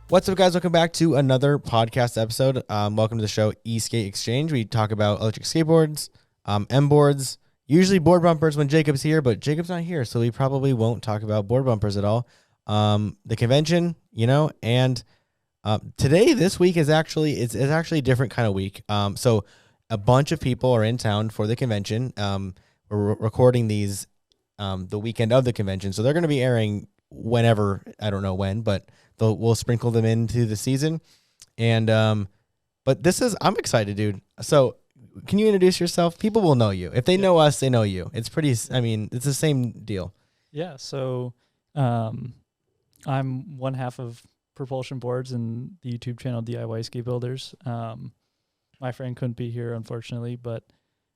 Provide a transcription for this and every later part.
What's up, guys? Welcome back to another podcast episode. Welcome to the show, Esk8 Exchange. We talk about electric skateboards, MBoards, usually board bumpers when Jacob's here, but Jacob's not here, so we probably won't talk about board bumpers at all. The convention, and today, this week is actually it's actually a different kind of week. So a bunch of people are in town for the convention. We're recording these the weekend of the convention, so they're going to be airing whenever, I don't know when, but we'll sprinkle them into the season. And but I'm excited, dude. So can you introduce yourself? People will know you. If they know us, they know you. It's it's the same deal. Yeah, so I'm one half of Propulsion Boards and the YouTube channel DIY Skateboarders. My friend couldn't be here, unfortunately, but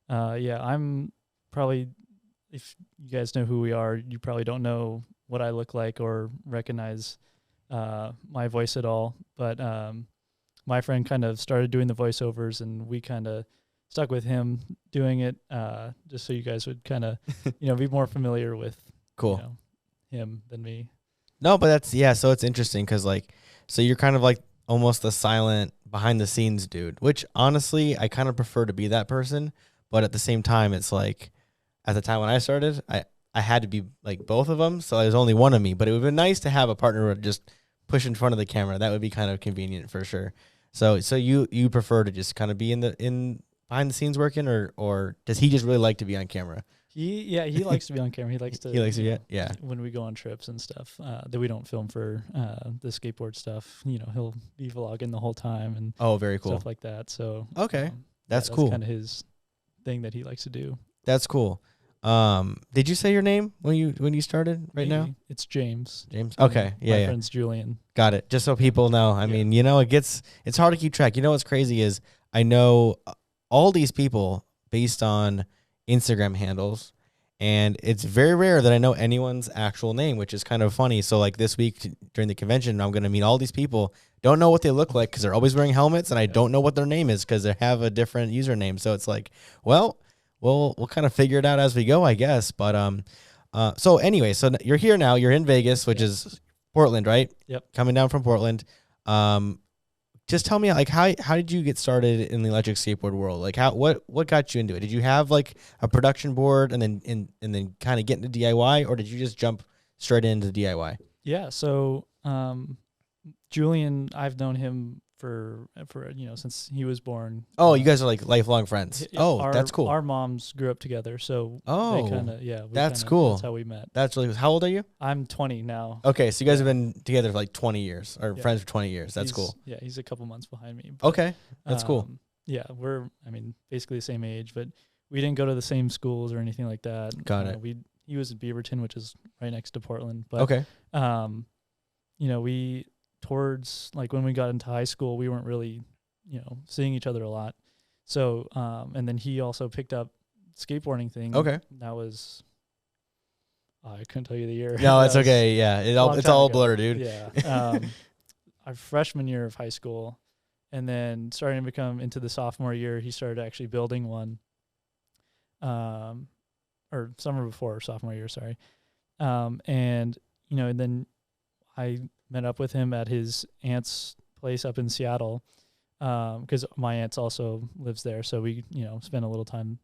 I'm probably, if you guys know who we are, you probably don't know what I look like or recognize my voice at all. But my friend kind of started doing the voiceovers, and we kind of stuck with him doing it, just so you guys would kind of, be more familiar with him than me. No, but so it's interesting because so you're kind of like almost the silent behind the scenes dude, which honestly, I kind of prefer to be that person. But at the same time, it's like at the time when I started, I had to be like both of them. So there's only one of me, but it would be nice to have a partner who would just push in front of the camera. That would be kind of convenient for sure. So you prefer to just kind of be in behind the scenes working, or does he just really like to be on camera? He likes to be on camera. He likes to when we go on trips and stuff that we don't film for the skateboard stuff. He'll be vlogging the whole time and very cool stuff like that. So okay, that's cool. Kind of his thing that he likes to do. That's cool. Did you say your name when you started now? It's James. Okay. My friend's Julian. Got it. Just so people know. I mean, it's hard to keep track. What's crazy is I know all these people based on Instagram handles, and it's very rare that I know anyone's actual name, which is kind of funny. So like this week during the convention, I'm going to meet all these people. Don't know what they look like because they're always wearing helmets, and I don't know what their name is because they have a different username. So it's like, well, we'll kind of figure it out as we go, I guess. But so anyway, so you're here now. You're in Vegas, which is Portland, right? Yep. Coming down from Portland. Just tell me, how did you get started in the electric skateboard world? Like, what got you into it? Did you have like a production board and then kind of get into DIY, or did you just jump straight into DIY? Yeah. So Julian, I've known him for since he was born. Oh, you guys are like lifelong friends. That's cool. Our moms grew up together, so that's cool. That's how we met. That's really cool. How old are you? I'm 20 now. Okay, so you guys have been together for like 20 years, or friends for 20 years. That's cool. Yeah, he's a couple months behind me. But, okay, that's cool. Yeah, we're basically the same age, but we didn't go to the same schools or anything like that. Got it. He was in Beaverton, which is right next to Portland. But okay. We towards like when we got into high school, we weren't really seeing each other a lot. So and then he also picked up skateboarding thing. Okay. That was I couldn't tell you the year. No, it's okay. Yeah, it's all a blur, dude. Yeah. Our freshman year of high school, and then starting to become into the sophomore year, he started actually building one. Or summer before sophomore year, sorry. And and then I met up with him at his aunt's place up in Seattle, because my aunt also lives there. So we, spent a little time.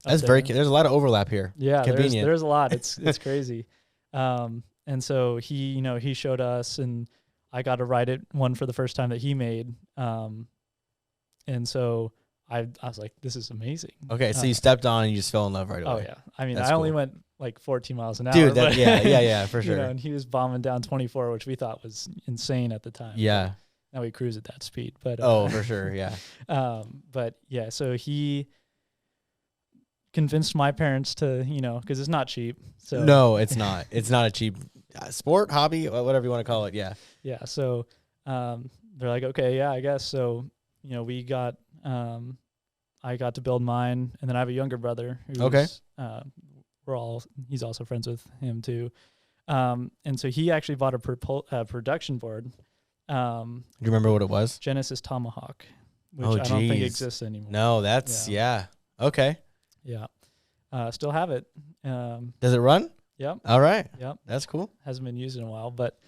That's very cute. There's a lot of overlap here. Yeah, there's a lot. It's crazy. And so he showed us, and I got to ride one for the first time that he made. And so I was like, this is amazing. Okay, so you stepped on and you just fell in love right away. Oh yeah, That's I only cool. went like 14 miles an hour. Dude, yeah, for sure. And he was bombing down 24, which we thought was insane at the time. Yeah. Now we cruise at that speed, but for sure, yeah. But yeah, so he convinced my parents to, because it's not cheap. So no, it's not. It's not a cheap sport, hobby, whatever you want to call it. Yeah. Yeah. So they're like, okay, yeah, I guess. So we got. I got to build mine, and then I have a younger brother. Who's, he's also friends with him too. And so he actually bought a production board. Do you remember what it was? Genesis Tomahawk. which Oh, I don't think geez. exists anymore. No, that's okay. Yeah. Still have it. Does it run? Yep. All right. Yep. That's cool. Hasn't been used in a while, but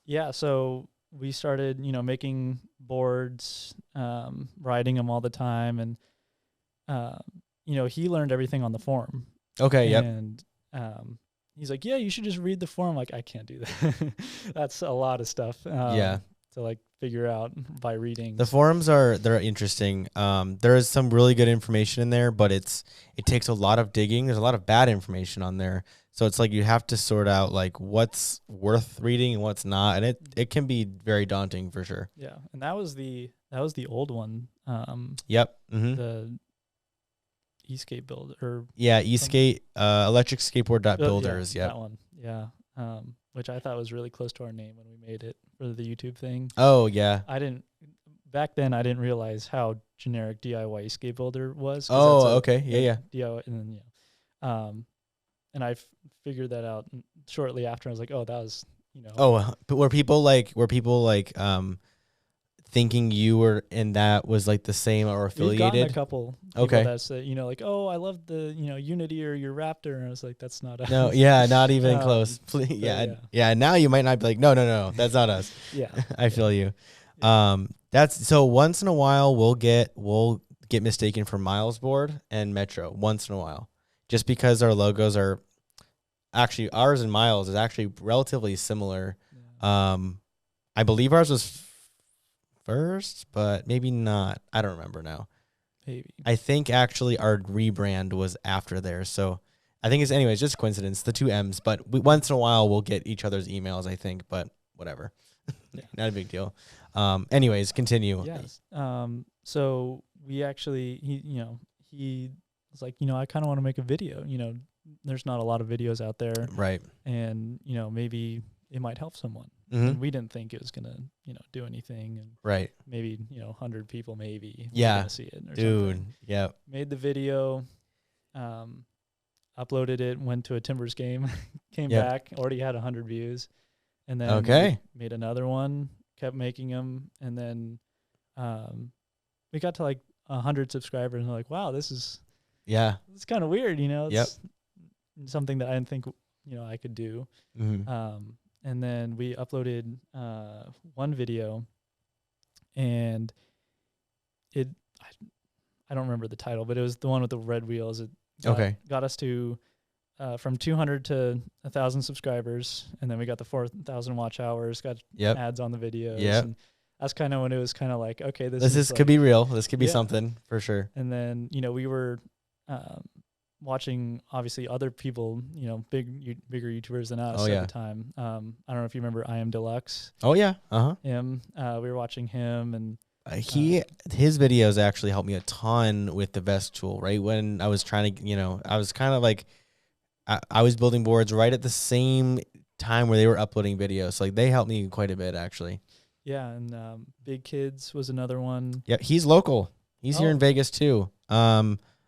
yeah. So we started, making boards, riding them all the time, and he learned everything on the forum. Okay. Yep. And he's like, yeah, you should just read the forum. Like, I can't do that. That's a lot of stuff. Yeah. To like figure out by reading. The forums they're interesting. There is some really good information in there, but it takes a lot of digging. There's a lot of bad information on there. So it's like you have to sort out like what's worth reading and what's not. And it can be very daunting for sure. Yeah. And that was the old one. Yep. Mm-hmm. The Esk8 build or Esk8 electric skateboard builders. Yeah, that one. Yeah. Which I thought was really close to our name when we made it for the YouTube thing. Oh yeah. Back then I didn't realize how generic DIY skate builder was. Oh, okay. Yeah. DIY, and then and I figured that out shortly after. I was like, oh, that was Oh, but were people like thinking you were and that was like the same or affiliated? We've gotten a couple people okay. that say, like, oh, I love the Unity or your Raptor, and I was like, that's not us. No, yeah, not even close. Yeah. Now you might not be like, no, that's not us. Yeah, I feel you. That's so. Once in a while, we'll get mistaken for Miles Board and Metro. Once in a while, just because our logos are actually ours and Miles is actually relatively similar. Yeah. I believe ours was first, but maybe not. I don't remember now. Maybe. I think actually our rebrand was after theirs. So I think it's anyways just coincidence, the two M's. But once in a while we'll get each other's emails, I think. But whatever, not a big deal. Anyways, continue. Yes. So we actually he was like, I kind of want to make a video. There's not a lot of videos out there, right? And maybe it might help someone. Mm-hmm. And we didn't think it was gonna, do anything, and right. Maybe 100 people maybe gonna see it. Or dude. Something. Yeah. Made the video, uploaded it, went to a Timbers game, came back, already had 100 views, and then made another one, kept making them, and then we got to like 100 subscribers, and we're like, wow, this is kind of weird, It's something that I didn't think I could do. Mm-hmm. And then we uploaded one video, and I don't remember the title, but it was the one with the red wheels. It got us to from 200 to 1,000 subscribers, and then we got the 4,000 watch hours, got ads on the videos. Yep. And that's kind of when it was kind of like, okay, this is could be real. This could be something for sure. And then, we were watching obviously other people, bigger YouTubers than us at the time. I don't know if you remember I Am Deluxe. Oh yeah. Him. We were watching him, and his videos actually helped me a ton with the vest tool. Right when I was trying to, I was kind of like, I was building boards right at the same time where they were uploading videos. So like they helped me quite a bit actually. Yeah, and Big Kids was another one. Yeah, he's local. He's here in Vegas too.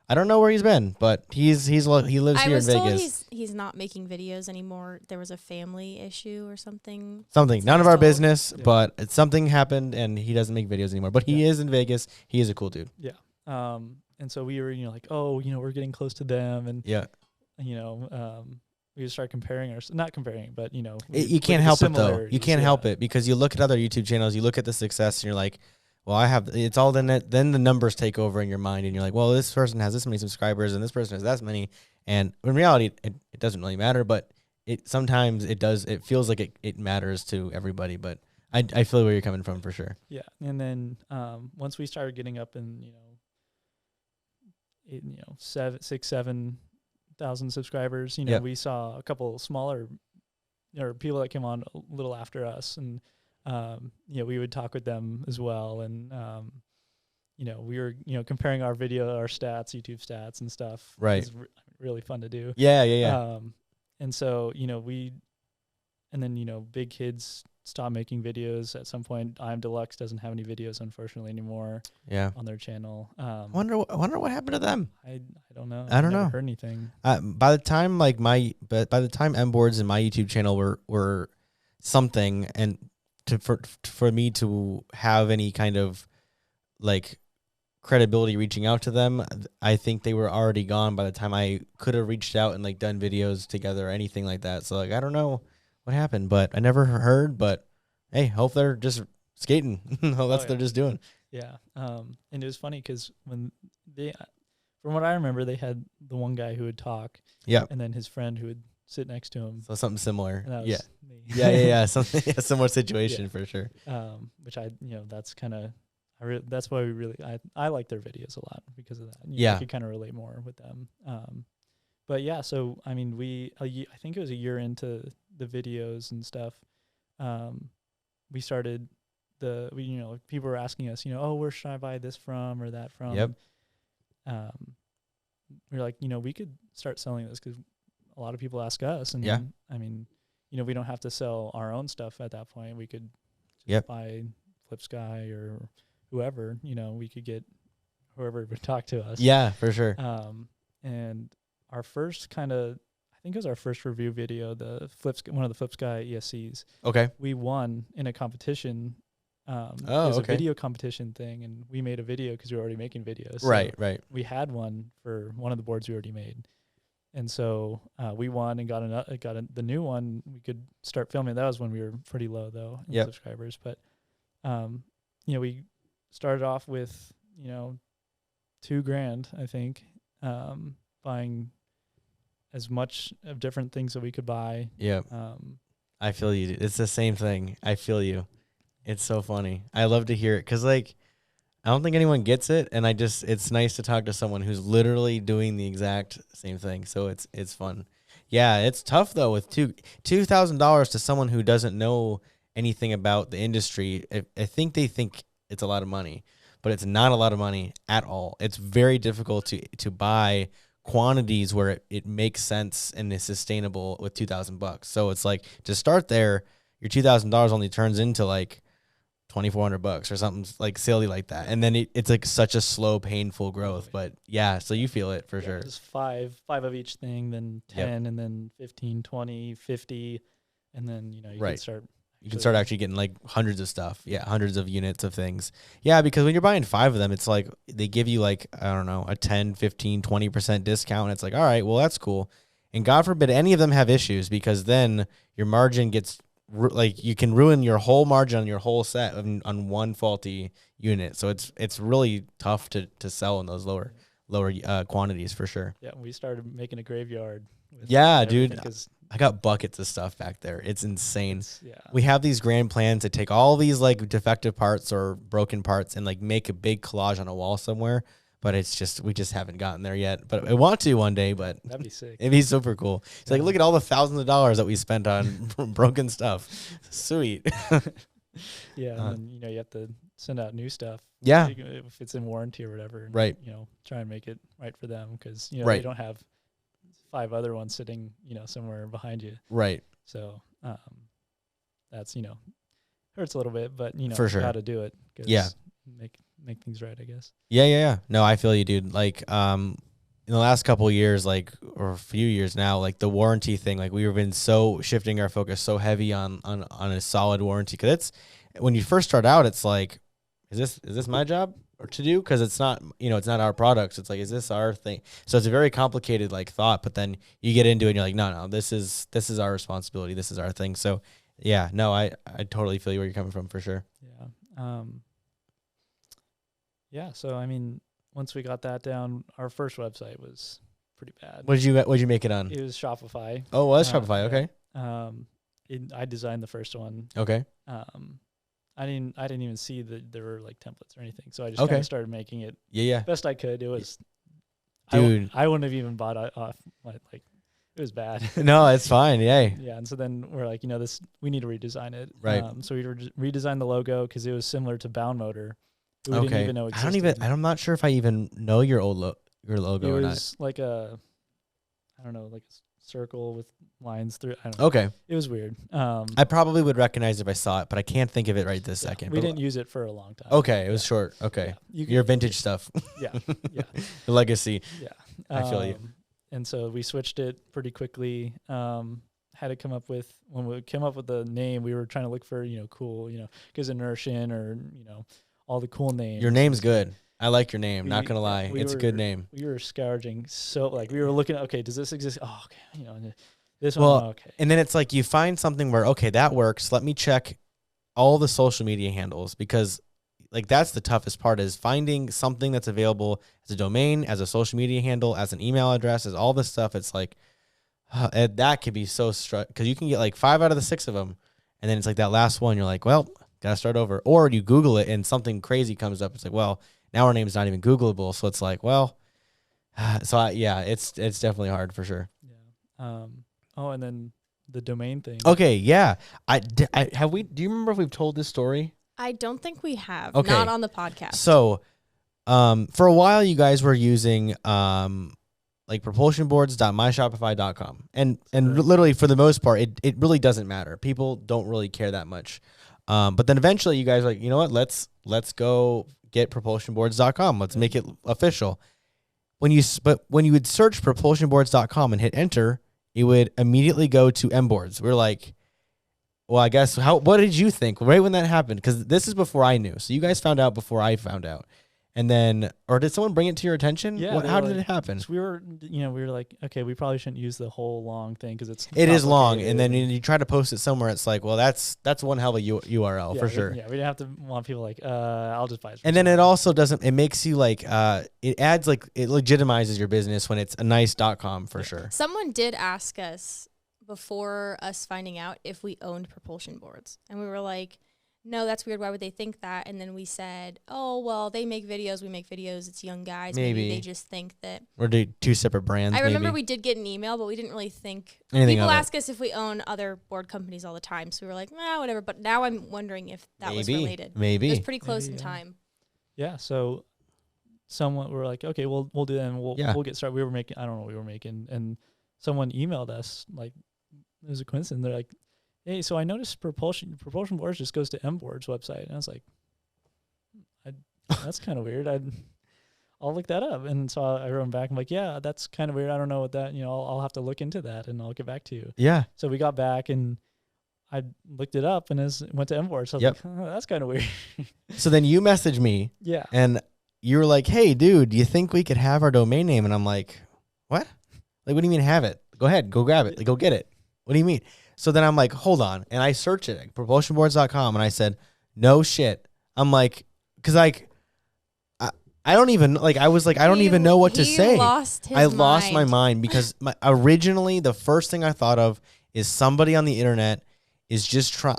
I don't know where he's been, but he lives here in Vegas. I was told he's not making videos anymore. There was a family issue or something. None of our business, but something happened and he doesn't make videos anymore. But he is in Vegas. He is a cool dude. Yeah. And so we were, like, oh, we're getting close to them, and we start comparing not comparing, but you can't help it though. You can't help it because you look at other YouTube channels, you look at the success, and you're like, well, it's all then the numbers take over in your mind, and you're like, well, this person has this many subscribers, and this person has that many, and in reality, it doesn't really matter, but sometimes it does. It feels like it matters to everybody, but I feel where you're coming from for sure. Yeah, and then once we started getting up in 7,000 subscribers, we saw a couple smaller or people that came on a little after us, and we would talk with them as well, and we were comparing our stats, YouTube stats and stuff. Right. It was really fun to do. Yeah. And so Big Kids stopped making videos at some point. I Am Deluxe doesn't have any videos, unfortunately, anymore. Yeah. On their channel. Wonder what happened to them. I don't know. I don't know. Heard anything. By the time MBoards and my YouTube channel were something, and for me to have any kind of like credibility reaching out to them. I think they were already gone by the time I could have reached out and like done videos together or anything like that. So like I don't know what happened, but I never heard. But hey, hope they're just skating. Hope that's what they're just doing. Yeah. And it was funny because when they, from what I remember, they had the one guy who would talk. Yeah. And then his friend who would sit next to him. So something similar. And that was Yeah. me. Yeah. Something similar situation for sure. Which that's kind of, that's why I like their videos a lot because of that. I could kind of relate more with them. But yeah, so I mean, I think it was a year into the videos and stuff. We started people were asking us, oh, where should I buy this from or that from? Yep. We're like, we could start selling this because a lot of people ask us. And I mean, we don't have to sell our own stuff at that point. We could just buy Flip Sky or whoever, we could get whoever would talk to us. Yeah, for sure. And our first I think it was our first review video, one of the Flip Sky ESCs. Okay. We won in a competition. It was a video competition ththing, and we made a video because we were already making videos. So Right. we had one for one of the boards we already made. And so we won and got the new one. We could start filming. That was when we were pretty low, though, in subscribers. But, we started off with, $2,000, I think, buying as much of different things that we could buy. Yeah. I feel you. It's the same thing. I feel you. It's so funny. I love to hear it because, like, I don't think anyone gets it, and it's nice to talk to someone who's literally doing the exact same thing. So it's fun. Yeah, it's tough though with $2,000 to someone who doesn't know anything about the industry. I think they think it's a lot of money, but it's not a lot of money at all. It's very difficult to buy quantities where it makes sense and is sustainable with $2,000. So it's like to start there, your $2,000 only turns into like $2,400 or something like silly like that, and then it's like such a slow, painful growth. But yeah, so you feel it for sure. Just five of each thing, then 10, and then 15, 20, 50, and then you can start. You can start actually getting like hundreds of stuff. Yeah, hundreds of units of things. Yeah, because when you're buying 5 of them, it's like they give you like, I don't know, a 10, 15, 20% discount. And it's like, all right, well, that's cool. And God forbid any of them have issues, because then your margin gets like you can ruin your whole margin on your whole set on one faulty unit. So it's really tough to sell in those lower quantities for sure. Yeah, we started making a graveyard. Yeah, dude. I got buckets of stuff back there. It's insane. We have these grand plans to take all these like defective parts or broken parts and like make a big collage on a wall somewhere. But we just haven't gotten there yet. But I want to one day, but that'd be sick. It'd be super cool. It's like, look at all the thousands of dollars that we spent on broken stuff. Sweet. Yeah. And then, you have to send out new stuff. Yeah. If it's in warranty or whatever. And, right. Try and make it right for them. Because, right. they don't have 5 other ones sitting, somewhere behind you. Right. So, that's, hurts a little bit, but, for sure. Got to do it. Yeah. Make things right, I guess. Yeah. No, I feel you, dude. Like, in the last couple of years, like, or a few years now, like the warranty thing, like we've been so shifting our focus so heavy on a solid warranty. Cause it's when you first start out, it's like, is this my job or to do? Cause it's not, it's not our products. It's like, is this our thing? So it's a very complicated like thought, but then you get into it and you're like, no, this is our responsibility. This is our thing. So yeah, no, I totally feel where you're coming from for sure. Yeah. Yeah, so I mean, once we got that down, our first website was pretty bad. What'd you make it on? It was Shopify. Oh, well, that's Shopify. Okay. I designed the first one. Okay. I didn't even see that there were like templates or anything, so I just kind of started making it. Yeah. Best I could. It was, dude. I wouldn't have even bought off it was bad. No, it's fine. Yeah. Yeah, and so then we're like, we need to redesign it. Right. So we redesigned the logo because it was similar to Bound Motor. We didn't even know existed. I'm not sure if I even know your logo or not. It was like like a circle with lines through. I don't know. Okay. It was weird. I probably would recognize it if I saw it, but I can't think of it right this second. We didn't use it for a long time. Okay, it was short. Okay. Yeah. Your vintage stuff. Yeah. The legacy. Yeah. I feel you. And so we switched it pretty quickly. Had to come up with, when we came up with the name, we were trying to look for, cool, because Inertian or, all the cool names. Your name's good. I like your name. We- Not gonna lie, it's a good name. We were scourging so like we were looking at, okay, does this exist? Oh, okay, you know, and this Well, one, okay. And then it's like you find something where, okay, that works. Let me check all the social media handles, because like that's the toughest part, is finding something that's available as a domain, as a social media handle, as an email address, as all this stuff. It's like that could be so because you can get like 5 out of the 6 of them, and then it's like that last one. You're like, well, gotta start over. Or you Google it and something crazy comes up. It's like, well, now our name's not even Googleable. So it's like, well, it's definitely hard for sure. Yeah. Oh, and then the domain thing. Okay, yeah. Do you remember if we've told this story? I don't think we have. Okay. Not on the podcast. So, for a while, you guys were using like propulsionboards.myshopify.com, and literally for the most part, it really doesn't matter. People don't really care that much. But then eventually, you guys are like, you know what? Let's go get propulsionboards.com. Let's make it official. When you would search propulsionboards.com and hit enter, it would immediately go to MBoards. We're like, well, I guess what did you think right when that happened? Because this is before I knew. So you guys found out before I found out. And then, or did someone bring it to your attention? Yeah. How did it happen? So we were like, okay, we probably shouldn't use the whole long thing because it is long. And then you try to post it somewhere. It's like, well, that's one hell of a URL for sure. We didn't have to want people like, I'll just buy it. And then it also doesn't, it makes you like, it adds like, it legitimizes your business when it's a nice.com for sure. Someone did ask us before us finding out if we owned propulsion boards. And we were like, no, that's weird. Why would they think that? And then we said, oh, well, they make videos. We make videos. It's young guys. Maybe they just think that. We're two separate brands. I remember we did get an email, but we didn't really think. Anything People ask us if we own other board companies all the time. So we were like, nah, whatever. But now I'm wondering if that was related. Maybe. It was pretty close in time. Yeah. So someone, we're like, okay, we'll do that and we'll get started. We were making, I don't know what we were making. And someone emailed us, like, it was a coincidence. They're like, hey, so I noticed Propulsion Boards just goes to MBoards website. And I was like, that's kind of weird. I'll look that up. And so I wrote them back. I'm like, yeah, that's kind of weird. I don't know what that, I'll have to look into that and I'll get back to you. Yeah. So we got back and I looked it up and it went to MBoards. So I was like, oh, that's kind of weird. So then you messaged me. Yeah. And you were like, hey, dude, do you think we could have our domain name? And I'm like, what? Like, what do you mean have it? Go ahead, go grab it. Like, go get it. What do you mean? So then I'm like, hold on. And I searched it, like, propulsionboards.com, and I said, no shit. I'm like, because like, I don't even, like, I was like, I don't even know what to say. I lost my mind because originally the first thing I thought of is somebody on the internet is just trying.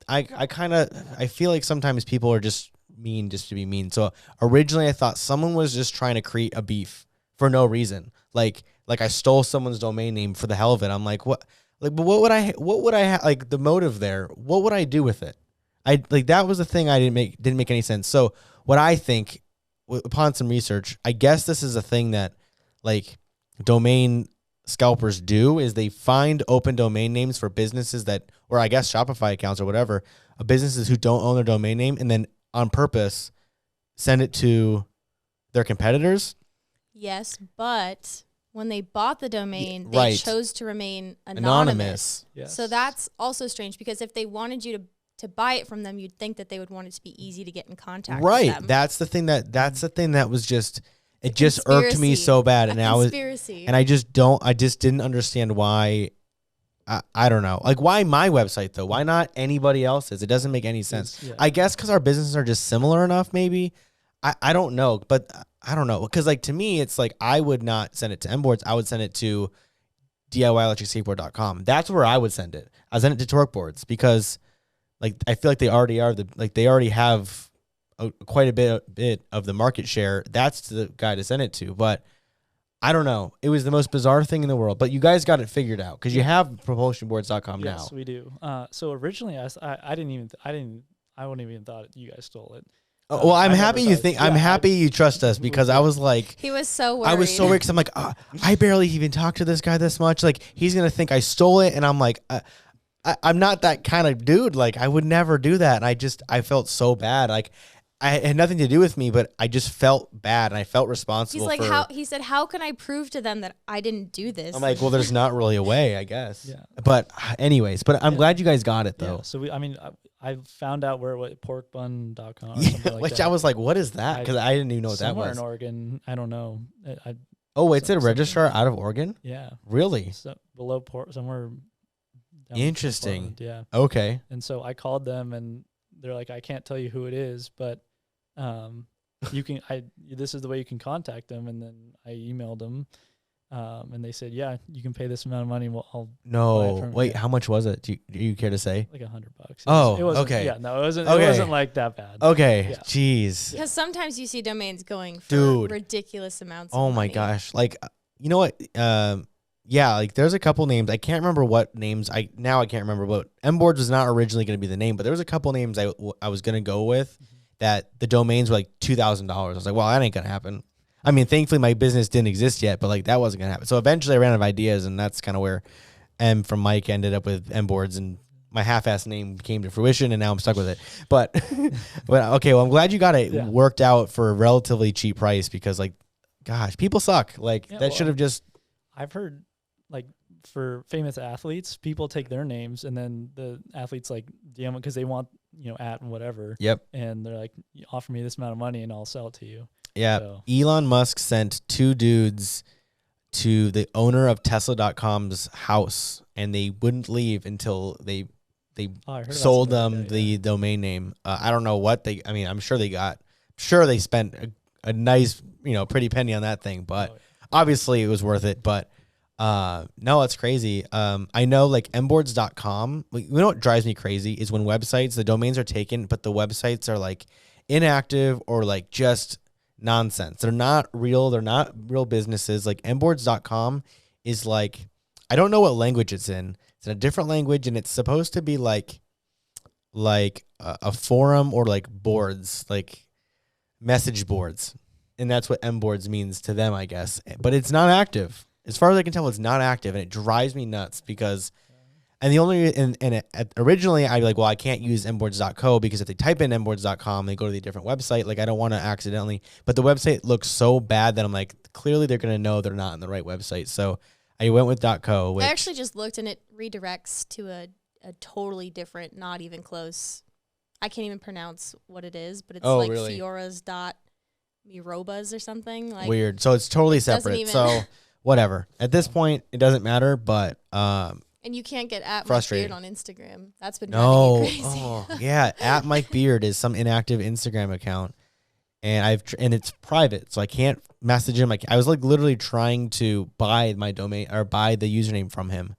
I feel like sometimes people are just mean just to be mean. So originally I thought someone was just trying to create a beef for no reason. Like I stole someone's domain name for the hell of it. I'm like, what? Like, but what would I like the motive there? What would I do with it? That was the thing I didn't make any sense. So what I think, upon some research, I guess this is a thing that like domain scalpers do, is they find open domain names for businesses that, or I guess Shopify accounts or whatever, businesses who don't own their domain name, and then on purpose send it to their competitors. Yes, but when they bought the domain, they right. chose to remain anonymous. Yes. So that's also strange, because if they wanted you to buy it from them, you'd think that they would want it to be easy to get in contact with them. That's the thing that was just, it just irked me so bad. And I just didn't understand why. I don't know. Like, why my website though? Why not anybody else's? It doesn't make any sense. Yeah. I guess because our businesses are just similar enough, maybe. I don't know, but I don't know. Because like, to me, it's like, I would not send it to MBoards. I would send it to DIYelectricskateboard.com. That's where I would send it. I send it to Torqueboards because like, I feel like they already have quite a bit of the market share. That's the guy to send it to. But I don't know. It was the most bizarre thing in the world. But you guys got it figured out because you have propulsionboards.com now. Yes, we do. So originally, I wouldn't even thought you guys stole it. Oh, well, I'm happy you think. I'm happy you trust us, because I was like, he was so worried. I was so worried because I'm like, I barely even talked to this guy this much. Like, he's gonna think I stole it, and I'm like, I'm not that kind of dude. Like, I would never do that. And I felt so bad. Like, I had nothing to do with me, but I just felt bad, and I felt responsible. He's like, he said, how can I prove to them that I didn't do this? I'm like, well, there's not really a way, I guess. Yeah. But anyways, I'm glad you guys got it though. Yeah. So I found out where porkbun.com or something like which that. I was like, what is that? Because I didn't even know what that Somewhere was. in Oregon, I don't know. Oh, it's so- a registrar out of Oregon? Yeah, Really? so below somewhere. Down Interesting. Portland, yeah. Okay. And so I called them, and they're like, I can't tell you who it is, but you can. This is the way you can contact them. And then I emailed them, and they said, yeah, you can pay this amount of money. Well, I'll buy it No. from Wait, you. how much was it? Do you care to say? Like $100. Oh, it wasn't, okay. Yeah, no, it wasn't. Okay. It wasn't like that bad. Okay. Yeah. Jeez. Because sometimes you see domains going for Dude. ridiculous amounts. Oh of my money. gosh. Like, you know what? Yeah, like there's a couple names. I can't remember what names. I can't remember, but MBoards was not originally going to be the name, but there was a couple names I was going to go with that the domains were like $2,000. I was like, well, that ain't going to happen. I mean, thankfully my business didn't exist yet, but like that wasn't going to happen. So eventually I ran out of ideas, and that's kind of where M from Mike ended up with MBoards, and my half-ass name came to fruition, and now I'm stuck with it. But okay, well, I'm glad you got it worked out for a relatively cheap price, because like, gosh, people suck. Like that should have just. I've heard like for famous athletes, people take their names, and then the athletes like DM because they want, at and whatever. Yep. And they're like, offer me this amount of money and I'll sell it to you. Yeah. So. Elon Musk sent 2 dudes to the owner of Tesla.com's house, and they wouldn't leave until they sold them the domain name. I don't know what I'm sure they spent a nice, pretty penny on that thing, but obviously it was worth it. But no, it's crazy. I know like MBoards.com, you know what drives me crazy is when websites, the domains are taken, but the websites are like inactive or like just nonsense. They're not real. They're not real businesses. Like MBoards.com is like, I don't know what language it's in. It's in a different language, and it's supposed to be like a forum or like boards, like message boards. And that's what MBoards means to them, I guess. But it's not active. As far as I can tell, it's not active, and it drives me nuts because, and the only, originally I'd be like, well, I can't use MBoards.co because if they type in MBoards.com, they go to the different website. Like I don't want to accidentally, but the website looks so bad that I'm like, clearly they're going to know they're not on the right website. So I went with .co. I actually just looked, and it redirects to a totally different, not even close. I can't even pronounce what it is, but it's like really? Fioras.mirobas or something. Like weird. So it's totally separate. So whatever. At this point, it doesn't matter, but and you can't get at Mike frustrating. Beard on Instagram. That's been driving you crazy. Oh, yeah, at Mike Beard is some inactive Instagram account, and and it's private, so I can't message him. Like I was like literally trying to buy my domain or buy the username from him,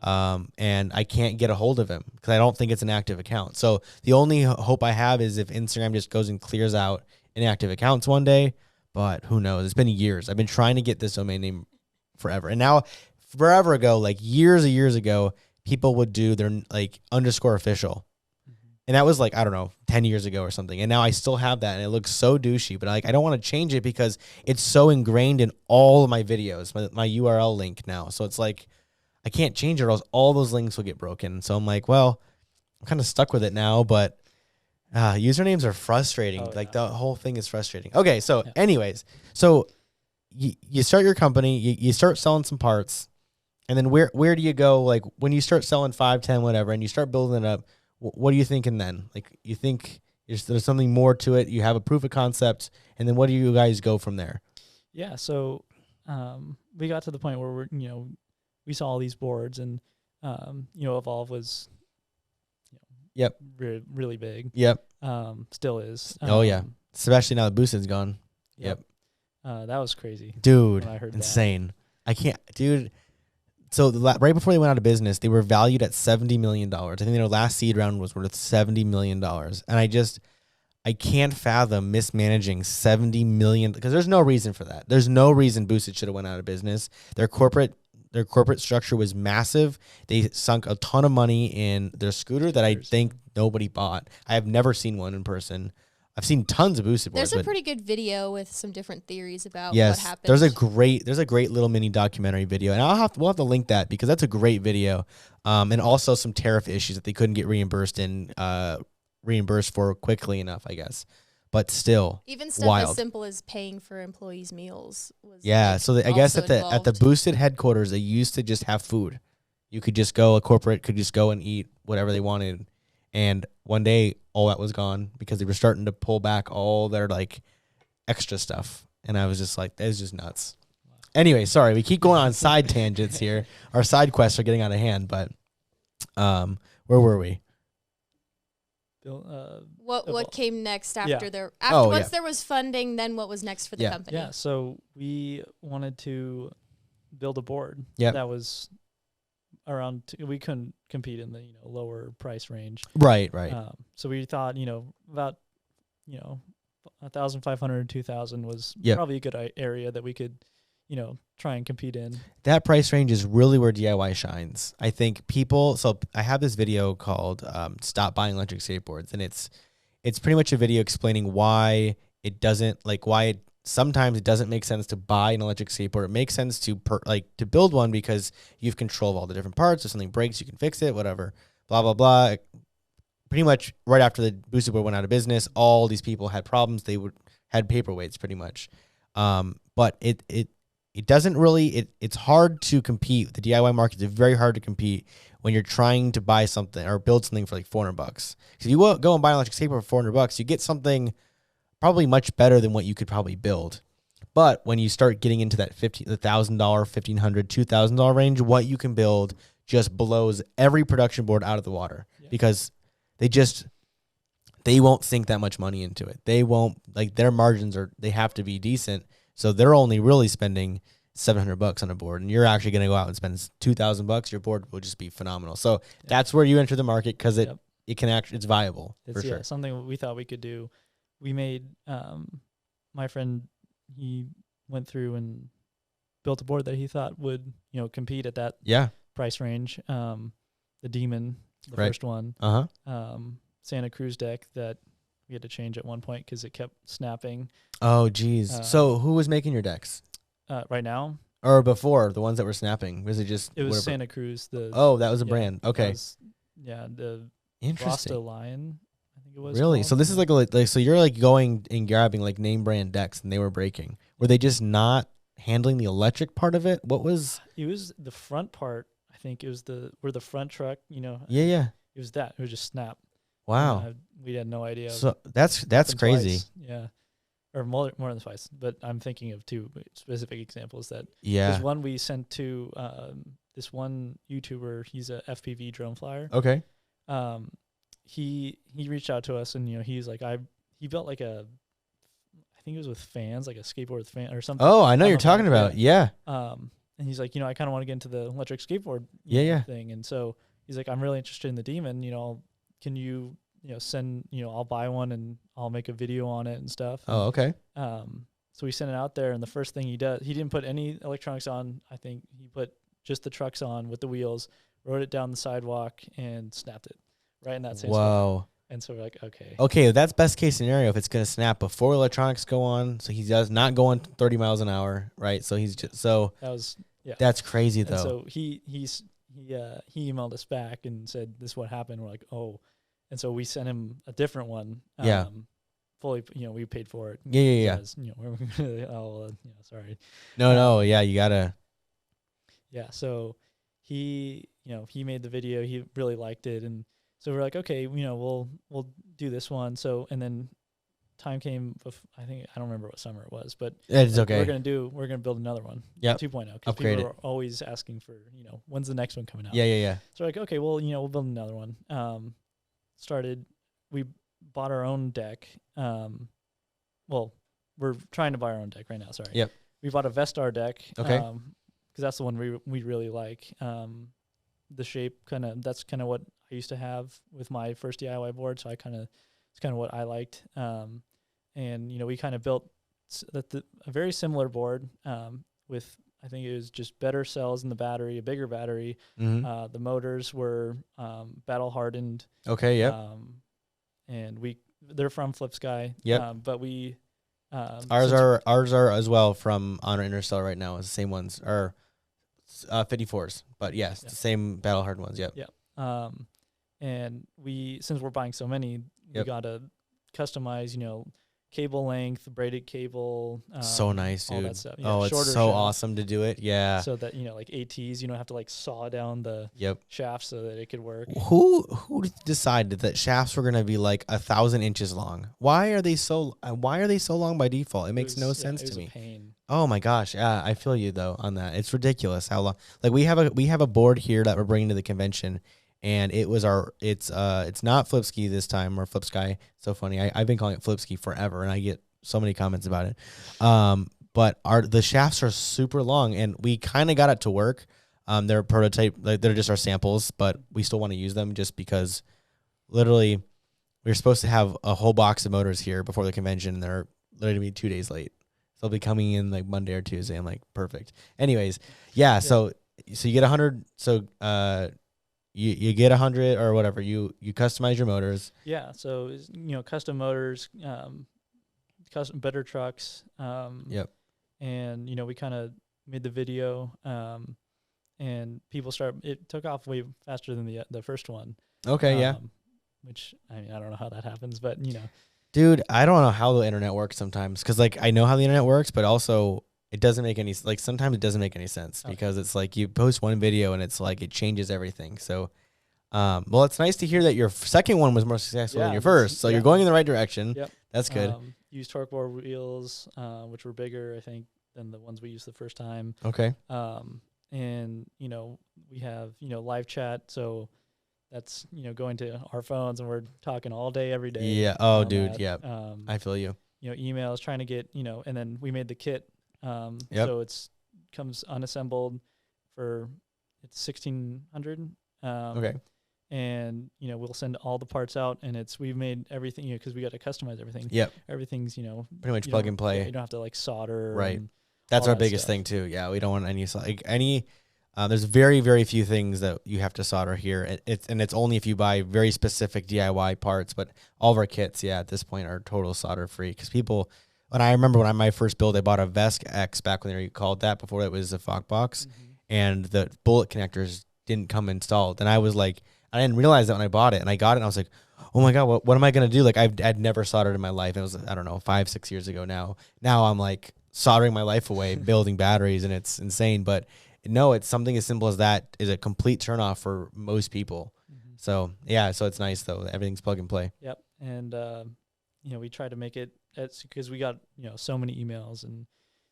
and I can't get a hold of him because I don't think it's an active account. So the only hope I have is if Instagram just goes and clears out inactive accounts one day, but who knows? It's been years. I've been trying to get this domain name forever, and now forever ago, like years ago, people would do their like _official. And that was like, I don't know, 10 years ago or something. And now I still have that, and it looks so douchey, but like I don't want to change it because it's so ingrained in all of my videos, my URL link now. So it's like I can't change it or else all those links will get broken. So I'm like, well, I'm kind of stuck with it now, but usernames are frustrating. The whole thing is frustrating. Okay, so anyways, so you start your company, you start selling some parts, and then where do you go? Like when you start selling 5, 10, whatever, and you start building it up, what are you thinking then? Like you think there's something more to it? You have a proof of concept, and then what do you guys go from there? Yeah, so we got to the point where we saw all these boards, and Evolve was really big. Yep. Still is. Oh yeah, especially now that Boosted's gone. Yep. That was crazy, dude. When I heard insane. That. I can't, dude. So right before they went out of business, they were valued at $70 million. I think their last seed round was worth $70 million. And I can't fathom mismanaging $70 million because there's no reason for that. There's no reason Boosted should have went out of business. Their corporate structure was massive. They sunk a ton of money in their scooter that I think nobody bought. I have never seen one in person. I've seen tons of Boosted boards. There's a pretty good video with some different theories about what happened. There's a great little mini documentary video, and we'll have to link that because that's a great video. And also some tariff issues that they couldn't get reimbursed for quickly enough, I guess. But still, even stuff wild. As simple as paying for employees' meals was so I guess at the Boosted headquarters, they used to just have food. You could just go, a corporate could just go and eat whatever they wanted. And one day, all that was gone because they were starting to pull back all their like extra stuff. And I was just like, that's just nuts. Anyway, sorry, we keep going on side tangents here. Our side quests are getting out of hand, but where were we? What came next after Yeah. there? Once there was funding, then what was next for the company? Yeah, so we wanted to build a board Yep. that was around. We couldn't compete in the lower price range. Right. So we thought about 1,500 2,000 was Yep. probably a good area that we could try and compete in. That price range is really where DIY shines. I think people. So I have this video called "Stop Buying Electric Skateboards," and it's pretty much a video explaining why it doesn't sometimes it doesn't make sense to buy an electric skateboard. It makes sense to build one because you have control of all the different parts. If something breaks, you can fix it. Whatever. Blah blah blah. Pretty much right after the boosted board went out of business, all these people had problems. They had paperweights pretty much, but it doesn't really, it's hard to compete. The DIY market is very hard to compete when you're trying to buy something or build something for like $400. Because if you go and buy an electric skateboard for $400, you get something probably much better than what you could probably build. But when you start getting into that $1,000, $1,500, $2,000 range, what you can build just blows every production board out of the water because they won't sink that much money into it. They won't, like, their margins they have to be decent. So they're only really spending $700 on a board, and you're actually going to go out and spend $2,000. Your board will just be phenomenal. So that's where you enter the market because it can it's viable for sure. Something we thought we could do. We made my friend, he went through and built a board that he thought would compete at that price range. The Demon, the first one, Santa Cruz deck that we had to change at one point because it kept snapping. Oh, geez. So who was making your decks? Right now? Or before, the ones that were snapping? Was it just... It was Santa Cruz. That was a brand. Okay. The Interesting. Rasta Lion, I think it was. Really? called. So this is like so you're like going and grabbing like name brand decks and they were breaking. Were they just not handling the electric part of it? What was... It was the front part. I think it was where the front truck, Yeah. It was that. It would just snap. Wow. We had no idea. So that's crazy. Twice. Yeah. Or more than twice. But I'm thinking of two specific examples that. Yeah. There's one we sent to this one YouTuber. He's a FPV drone flyer. Okay. He reached out to us and he's like he built like I think it was with fans, like a skateboard with fan or something. Oh, I know you're talking about. Yeah. And he's like, I kind of want to get into the electric skateboard thing. And so he's like, I'm really interested in the Demon, can you send, I'll buy one and I'll make a video on it and stuff. Oh, okay. So we sent it out there, and the first thing he didn't put any electronics on. I think he put just the trucks on with the wheels, rode it down the sidewalk, and snapped it right in that same spot. And so we're like, okay. Okay, that's best case scenario if it's going to snap before electronics go on. So he does not go on 30 miles an hour, right? So he's just that's crazy though. And so he emailed us back and said this is what happened. We're like, oh. And so we sent him a different one. Fully, we paid for it. Yeah. Because, sorry. No, yeah, you gotta. Yeah, so he made the video. He really liked it, and so we're like, okay, we'll do this one. So, and then time came. I don't remember what summer it was, but it's okay. We're gonna build another one. Yeah, 2.0. Because people are always asking for when's the next one coming out. Yeah. So we're like, okay, well we'll build another one. We bought our own deck. Well, we're trying to buy our own deck right now. Sorry. Yep. We bought a Vestar deck. Okay. Because that's the one we really like. The shape that's kind of what I used to have with my first DIY board. So it's kind of what I liked. And we kind of built a very similar board with, I think it was just better cells in the battery, a bigger battery. Mm-hmm. The motors were battle hardened. Okay. Yep. And they're from Flip Sky. Yep. But we ours are as well from Honor Interstellar right now. It's the same ones or 54s, but yes, the same battle hardened ones. Yep. And since we're buying so many, we got to customize. cable length, braided cable. So nice, all dude. that stuff. Oh, it's shorter so shaft, awesome to do it. Yeah. so that like ATs, you don't have to like saw down the Yep. shaft so that it could work. Who decided that shafts were gonna be like 1,000 inches long? Why are they so long by default? It makes no sense to me. A pain. Oh my gosh, yeah, I feel you though on that. It's ridiculous how long. Like we have a board here that we're bringing to the convention, and it's not Flipski this time or Flip Sky. So funny. I've been calling it Flipski forever, and I get so many comments about it. But the shafts are super long, and we kind of got it to work. They're a prototype, like they're just our samples, but we still want to use them just because literally we were supposed to have a whole box of motors here before the convention, and they're literally 2 days late. So they'll be coming in like Monday or Tuesday. I'm like, perfect. Anyways, yeah. So you get 100. So you get 100 or whatever. You customize your motors. Yeah. So custom motors, custom better trucks. Yep. And we kind of made the video. And people it took off way faster than the first one. Okay. Yeah. Which I don't know how that happens, but Dude, I don't know how the internet works sometimes, because like I know how the internet works, but also it doesn't make any sometimes it doesn't make any sense because it's like you post one video and it's like it changes everything. So, well, it's nice to hear that your second one was more successful than your first. So you're going in the right direction. Yep. That's good. Used torque board wheels, which were bigger, I think, than the ones we used the first time. Okay. And we have live chat, so that's going to our phones and we're talking all day every day. Yeah. Oh, dude. Yeah. I feel you. Emails, trying to get and then we made the kit. So comes unassembled for it's 1,600. Okay. And we'll send all the parts out, and we've made everything because we got to customize everything. Yep. Everything's pretty much plug and play. You don't have to like solder. Right. That's our biggest thing too. Yeah, we don't want any. There's very, very few things that you have to solder here. It's only if you buy very specific DIY parts. But all of our kits, at this point are total solder free. Because when I remember when my first build, I bought a Esk8 back when they called that before it was a Fock box, and the bullet connectors didn't come installed. And I was like, I didn't realize that when I bought it, and I got it, and I was like, oh my God, what am I gonna do? Like I'd never soldered in my life. It was, I don't know, 5-6 years ago now. Now I'm like soldering my life away, building batteries, and it's insane. But no, it's something as simple as that is a complete turnoff for most people. So so it's nice though. Everything's plug and play. Yep. And we try to make it because we got so many emails and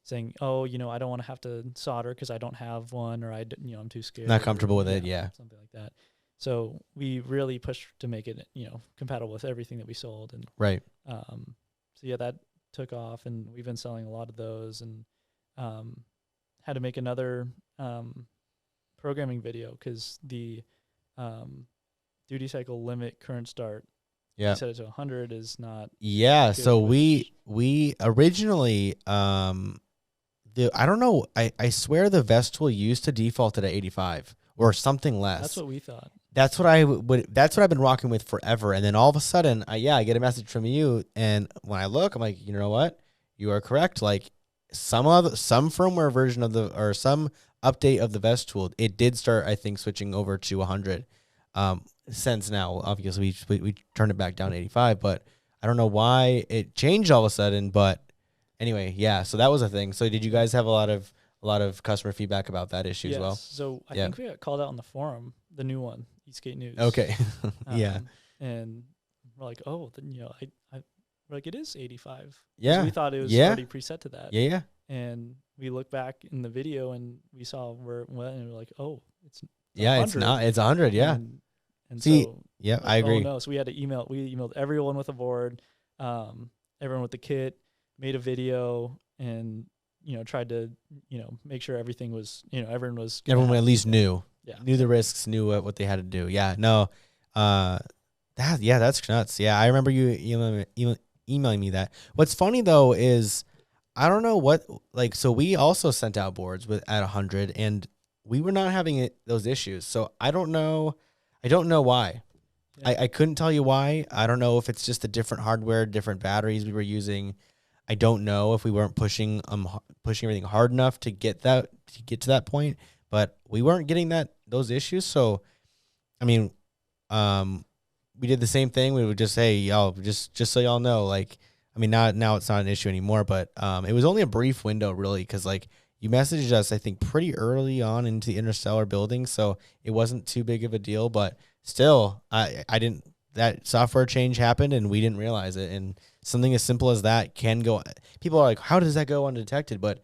saying, oh, I don't want to have to solder because I don't have one, or I'm too scared, Not comfortable with it. Yeah. Something like that. So we really pushed to make it compatible with everything that we sold, and right. So that took off, and we've been selling a lot of those, and had to make another programming video because the duty cycle limit current start. Yeah. Set it to 100 is not. Yeah. So we originally I don't know. I swear the vest tool used to default at 85 or something less. That's what we thought. That's what that's what I've been rocking with forever. And then all of a sudden, I get a message from you, and when I look, I'm like, you know what? You are correct. Like some firmware version or some update of the vest tool, it did start, I think, switching over to 100. Since now, obviously, we turned it back down to 85, but I don't know why it changed all of a sudden. But anyway, so that was a thing. So did you guys have a lot of customer feedback about that issue as well? So I think we got called out on the forum, the new one, Esk8 News. Okay. Yeah. And we're like, oh, then we're like, it is 85. Yeah. We thought it was already preset to that. Yeah. And we look back in the video and we saw where it went, and we're like, oh, it's 100. It's not. It's 100. Yeah. And see, so, I agree. Oh no! So we had to email. We emailed everyone with a board, everyone with the kit, made a video, and tried to make sure everything was everyone at least knew the risks, knew what they had to do. Yeah. No. That's nuts. Yeah, I remember you emailing me that. What's funny though is I don't know what so we also sent out boards at 100, and we were not having those issues. So I don't know why. Yeah. I couldn't tell you why. I don't know if it's just the different hardware, different batteries we were using. I don't know if we weren't pushing everything hard enough to get to that point, but we weren't getting those issues. So, I mean, we did the same thing. We would just say, y'all, just so y'all know, like, I mean, now it's not an issue anymore, but it was only a brief window, really, because like you messaged us, I think, pretty early on into the Interstellar building, so it wasn't too big of a deal. But still, I didn't. That software change happened, and we didn't realize it. And something as simple as that can go. People are like, "How does that go undetected?" But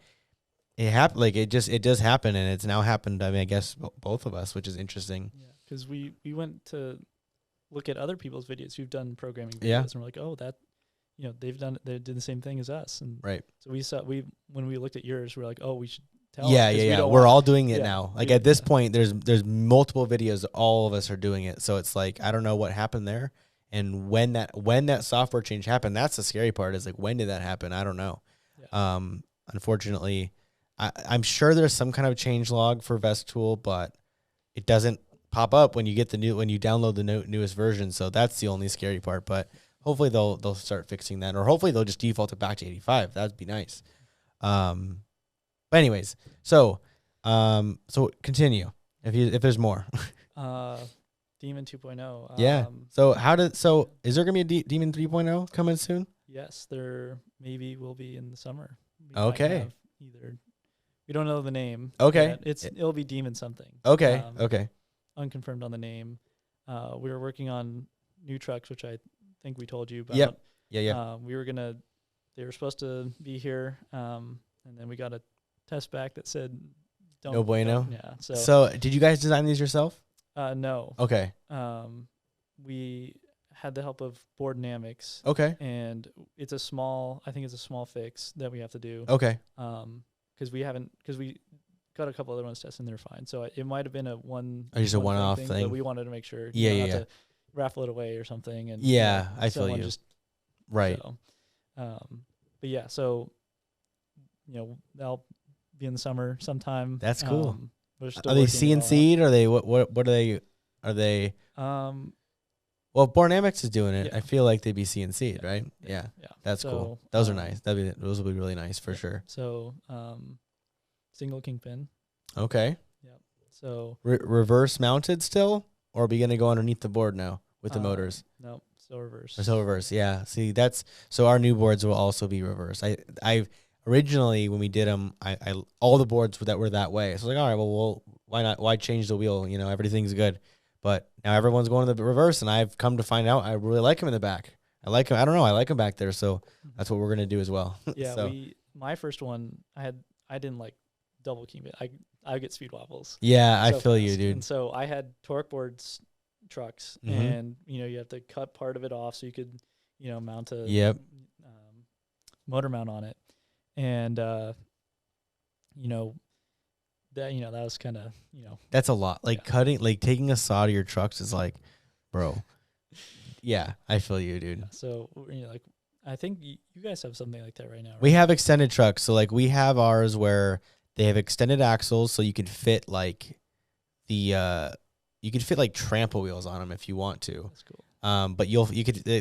it happened. Like it does happen, and it's now happened. I mean, I guess both of us, which is interesting. Yeah, because we went to look at other people's videos who've done programming videos, Yeah. and we're like, oh, that, they did the same thing as us, and Right. so when we looked at yours, we're like, oh, we should tell. Yeah. We're all doing it yeah, now. Like we- at this yeah. point, there's multiple videos. All of us are doing it. So it's like I don't know what happened there, and when that software change happened, that's the scary part. Is like when did that happen? I don't know. Yeah. Unfortunately, I'm sure there's some kind of change log for Vest Tool, but it doesn't pop up when you download the newest version. So that's the only scary part. But hopefully they'll start fixing that, or hopefully they'll just default it back to 85. That'd be nice. But anyways, so continue if there's more. Demon 2.0. Yeah. So is there gonna be a Demon 3.0 coming soon? Yes, there maybe will be in the summer. We might Okay. have either. We don't know the name. Okay. yet. It'll be Demon something. Okay. Okay. Unconfirmed on the name. We were working on new trucks, which I think we told you about. Yep. Yeah. They were supposed to be here, and then we got a test back that said, No bueno? Yeah. So did you guys design these yourself? No. Okay. We had the help of Boardnamics, Okay. and I think it's a small fix that we have to do. Okay. Because we got a couple other ones tested and they're fine. So it might have been just a one-off thing. but we wanted to make sure. Yeah. Not to raffle it away or something. And Yeah, I feel someone you. Just, Right. So, but yeah, so they'll be in the summer sometime. That's cool. We're still Are they working it all out. CNC'd? Or are they what are they? Are they? Well, Boardnamics is doing it. Yeah. I feel like they'd be CNC'd, Yeah. right? Yeah. Yeah. That's cool. Those are nice. Those will be really nice for sure. So single kingpin. Okay. So Reverse mounted still, or are we gonna go underneath the board now with the motors? No, still reverse. Or still reverse. Yeah. See, so our new boards will also be reverse. I originally when we did them, I all the boards that were that way. So I was like, all right, well, why not? Why change the wheel? Everything's good. But now everyone's going to the reverse, and I've come to find out I really like them in the back. I like them. I don't know. I like them back there, so that's what we're gonna do as well. Yeah, So, my first one, I didn't like double kingpin. I get speed wobbles. yeah, I so feel fast. you, dude. And so I had torque boards trucks, Mhm. and you have to cut part of it off so you could mount a Yep. motor mount on it, and that was kind of That's a lot. Like Yeah. cutting, like taking a saw to your trucks is like, bro. Yeah, I feel you, dude. so I think you guys have something like that right now. Right? We have extended trucks, so like we have ours where they have extended axles, so you can fit like trample wheels on them if you want to. That's cool. But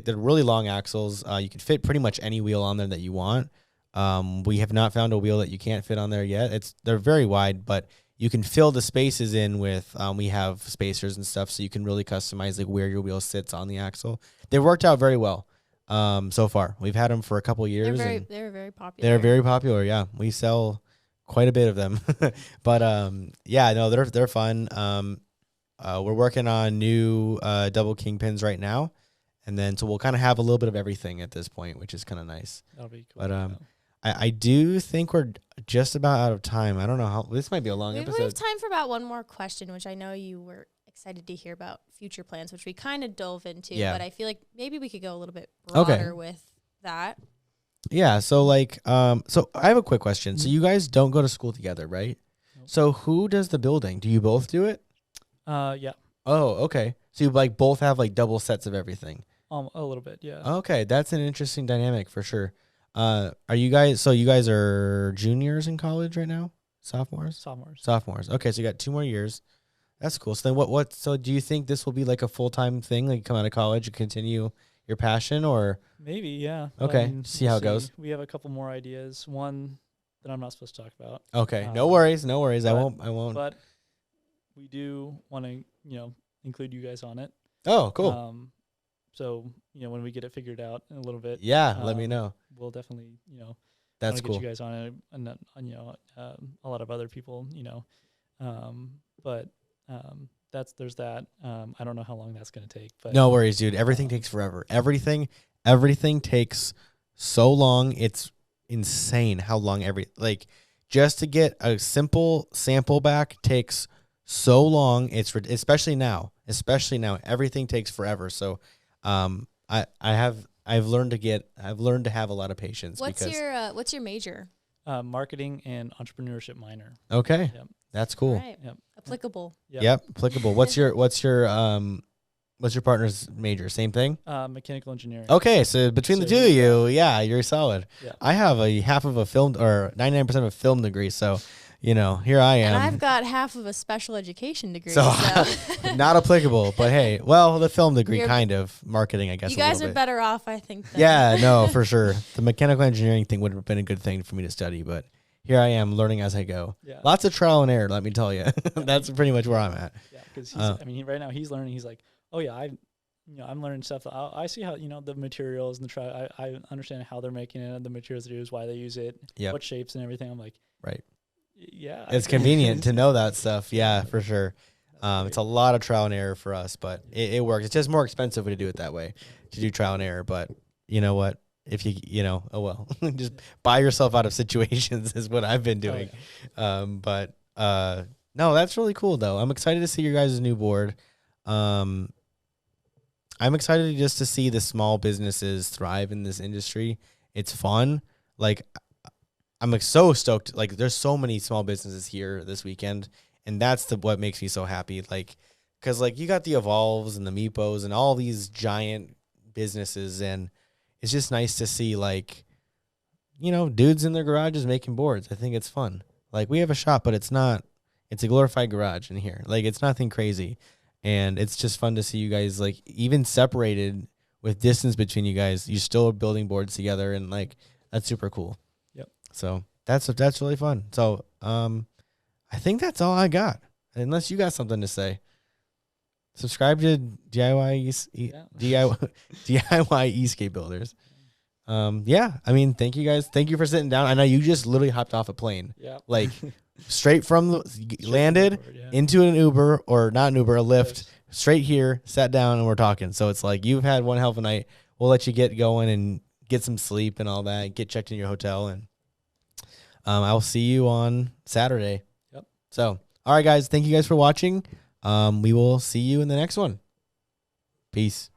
they're really long axles. You can fit pretty much any wheel on there that you want. We have not found a wheel that you can't fit on there yet. They're very wide, but you can fill the spaces in with. We have spacers and stuff, so you can really customize like where your wheel sits on the axle. They've worked out very well. So far we've had them for a couple years. They're very popular. They're very popular. Yeah, we sell quite a bit of them. But yeah, no, they're fun. We're working on new double kingpins right now, and then so we'll kind of have a little bit of everything at this point, which is kind of nice. That'll be cool. But I do think we're just about out of time. I don't know how this might be a long We have episode. time for about one more question, which I know you were excited to hear about future plans, which we kind of dove into. Yeah. But I feel like maybe we could go a little bit Okay. broader with that. Yeah. So like, so I have a quick question. So you guys don't go to school together, right? Nope. So who does the building? Do you both do it? Yeah. Oh, okay. So you like both have like double sets of everything. A little bit. Yeah. Okay, that's an interesting dynamic for sure. Are you guys? So you guys are juniors in college right now? Sophomores? Sophomores. Okay, so you got 2 more years. That's cool. So then what? So do you think this will be like a full-time thing? Like you come out of college and continue your passion, or? Maybe. Yeah. Okay, see how it goes. We have a couple more ideas. One that I'm not supposed to talk about. Okay, no worries. I but- won't. But we do want to, include you guys on it. Oh, cool. So, when we get it figured out in a little bit, Yeah, let me know. we'll definitely, That's wanna cool. get you guys on it, and a lot of other people, but there's that. I don't know how long that's gonna take, but No worries, dude. Everything takes forever. Everything takes so long. It's insane how long just to get a simple sample back takes so long. It's especially now. Everything takes forever. So, I've learned to have a lot of patience. What's your major? marketing and entrepreneurship minor. Okay, Yep. that's cool. Right. Yep. Applicable. Yep, applicable. What's your partner's major? Same thing. Mechanical engineering. Okay, so between the two of you, yeah, you're solid. Yeah. I have a half of a film or 99% of a film degree, so here I am. And I've got half of a special education degree. So, So, not applicable, but hey, well, the film degree You're- kind of, marketing, I guess. you a guys little are bit. better off, I think. Than Yeah, no, for sure. The mechanical engineering thing would have been a good thing for me to study, but here I am learning as I go. Yeah. Lots of trial and error, let me tell you. That's pretty much where I'm at. Yeah, because right now he's learning. He's like, oh yeah, I'm learning stuff. I see how the materials and I understand how they're making it, and the materials they use, why they use it, Yep. what shapes and everything. I'm like, Right. Yeah, It's convenient to know that stuff. Yeah, for sure. It's a lot of trial and error for us, but it works. It's just more expensive to do it that way, to do trial and error. But you know what? If oh well, just buy yourself out of situations is what I've been doing. No, that's really cool though. I'm excited to see your guys' new board. I'm excited just to see the small businesses thrive in this industry. It's fun. Like, I'm so stoked. Like, there's so many small businesses here this weekend, and that's what makes me so happy. Like, because you got the Evolves and the Meepos and all these giant businesses, and it's just nice to see dudes in their garages making boards. I think it's fun. We have a shop, but it's a glorified garage in here. It's nothing crazy. And it's just fun to see you guys, even separated with distance between you guys, you're still building boards together, and that's super cool. Yep. So that's really fun. So I think that's all I got, unless you got something to say. Subscribe to DIY Skateboarders. Yeah. I mean, thank you guys. Thank you for sitting down. I know you just literally hopped off a plane. Yeah. Straight from landed into an Uber, or not an Uber, a Lyft, straight here, sat down, and we're talking. So it's you've had one hell of a night. We'll let you get going and get some sleep and all that, and get checked in your hotel. And I'll see you on Saturday. Yep. So, all right, guys. Thank you guys for watching. We will see you in the next one. Peace.